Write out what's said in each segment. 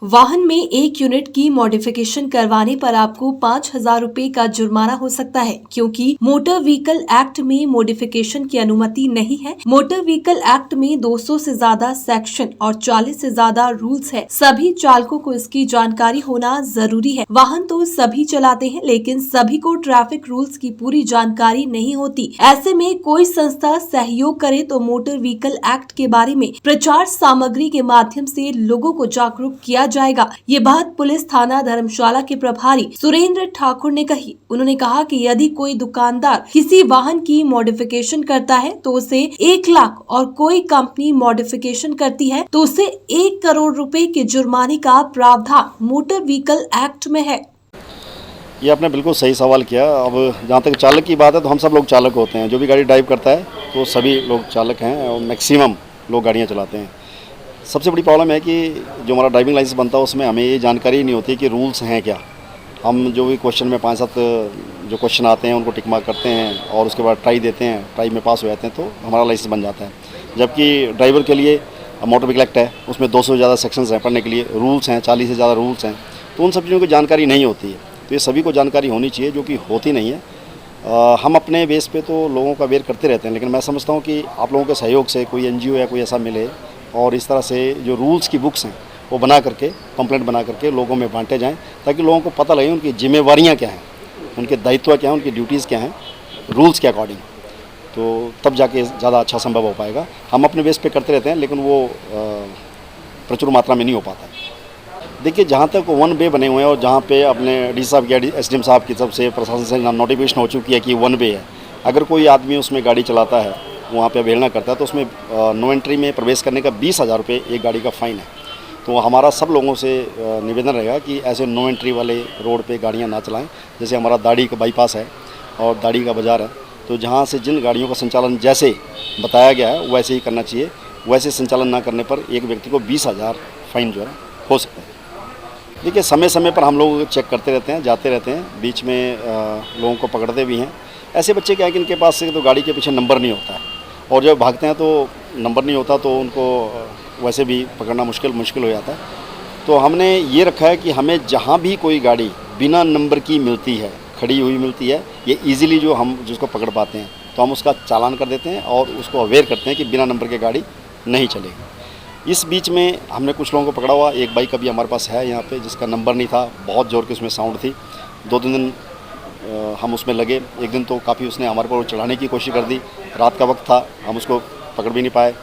वाहन में 1 यूनिट की मॉडिफिकेशन करवाने पर आपको 5,000 रुपए का जुर्माना हो सकता है, क्योंकि मोटर व्हीकल एक्ट में मॉडिफिकेशन की अनुमति नहीं है। मोटर व्हीकल एक्ट में 200 से ज्यादा सेक्शन और 40 से ज्यादा रूल्स है। सभी चालकों को इसकी जानकारी होना जरूरी है। वाहन तो सभी चलाते हैं, लेकिन सभी को ट्रैफिक रूल्स की पूरी जानकारी नहीं होती। ऐसे में कोई संस्था सहयोग करे तो मोटर व्हीकल एक्ट के बारे में प्रचार सामग्री के माध्यम से लोगों को जागरूक किया जाएगा। ये बात पुलिस थाना धर्मशाला के प्रभारी सुरेंद्र ठाकुर ने कही। उन्होंने कहा कि यदि कोई दुकानदार किसी वाहन की मॉडिफिकेशन करता है तो उसे 1 लाख और कोई कंपनी मॉडिफिकेशन करती है तो उसे 1 करोड़ रुपए के जुर्माने का प्रावधान मोटर व्हीकल एक्ट में है। ये आपने बिल्कुल सही सवाल किया। अब जहाँ तक चालक की बात है तो हम सब लोग चालक होते हैं। जो भी गाड़ी ड्राइव करता है तो सभी लोग चालक हैं और मैक्सिमम लोग गाड़ियाँ चलाते हैं। सबसे बड़ी प्रॉब्लम है कि जो हमारा ड्राइविंग लाइसेंस बनता है उसमें हमें ये जानकारी नहीं होती कि रूल्स हैं क्या। हम जो भी क्वेश्चन में 5-7 जो क्वेश्चन आते हैं उनको टिक मार्क करते हैं और उसके बाद ट्राई देते हैं, ट्राई में पास हो जाते हैं तो हमारा लाइसेंस बन जाता है। जबकि ड्राइवर के लिए मोटर व्हीकल एक्ट है, उसमें 200 से ज़्यादा सेक्शंस हैं पढ़ने के लिए, रूल्स हैं 40 से ज़्यादा रूल्स हैं, तो उन सब चीज़ों की जानकारी नहीं होती है। तो ये सभी को जानकारी होनी चाहिए, जो कि होती नहीं है। हम अपने बेस पे तो लोगों का अवेयर करते रहते हैं, लेकिन मैं समझता हूँ कि आप लोगों के सहयोग से कोई एनजीओ या कोई ऐसा मिले और इस तरह से जो रूल्स की बुक्स हैं वो बना करके, कंप्लेंट बना करके लोगों में बांटे जाएं, ताकि लोगों को पता लगे उनकी जिम्मेवारियां क्या हैं, उनके दायित्व क्या हैं, उनकी ड्यूटीज़ क्या हैं रूल्स के अकॉर्डिंग। तो तब जाके ज़्यादा अच्छा संभव हो पाएगा। हम अपने बेस पे करते रहते हैं, लेकिन वो प्रचुर मात्रा में नहीं हो पाता। देखिए, जहाँ तक 1 वे बने हुए हैं और जहाँ पे अपने डी साहब की, एसडीएम साहब की तरफ से प्रशासन से नोटिफिकेशन हो चुकी है कि 1 वे है, अगर कोई आदमी उसमें गाड़ी चलाता है, वहाँ पे अवहेलना करता है तो उसमें नो एंट्री में प्रवेश करने का 20,000 रुपये एक गाड़ी का फ़ाइन है। तो हमारा सब लोगों से निवेदन रहेगा कि ऐसे नो एंट्री वाले रोड पे गाड़ियाँ ना चलाएं। जैसे हमारा दाड़ी का बाईपास है और दाड़ी का बाज़ार है, तो जहाँ से जिन गाड़ियों का संचालन जैसे बताया गया है वैसे ही करना चाहिए। वैसे संचालन ना करने पर एक व्यक्ति को 20,000 फ़ाइन जो है हो सकता है। देखिए, समय समय पर हम लोग चेक करते रहते हैं, जाते रहते हैं, बीच में लोगों को पकड़ते भी हैं। ऐसे बच्चे क्या है कि इनके पास से तो गाड़ी के पीछे नंबर नहीं होता है और जब भागते हैं तो नंबर नहीं होता तो उनको वैसे भी पकड़ना मुश्किल हो जाता है। तो हमने ये रखा है कि हमें जहाँ भी कोई गाड़ी बिना नंबर की मिलती है, खड़ी हुई मिलती है, ये इजीली जो हम जिसको पकड़ पाते हैं तो हम उसका चालान कर देते हैं और उसको अवेयर करते हैं कि बिना नंबर की गाड़ी नहीं चलेगी। इस बीच में हमने कुछ लोगों को पकड़ा हुआ। एक बाइक अभी हमारे पास है यहाँ पे जिसका नंबर नहीं था, बहुत ज़ोर की उसमें साउंड थी। 2-3 दिन हम उसमें लगे। एक दिन तो काफ़ी उसने हमारे को चढ़ाने की कोशिश कर दी, रात का वक्त था, हम उसको पकड़ भी नहीं पाए।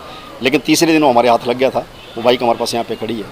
लेकिन तीसरे दिन वो हमारे हाथ लग गया था। वो बाइक हमारे पास यहाँ पे खड़ी है।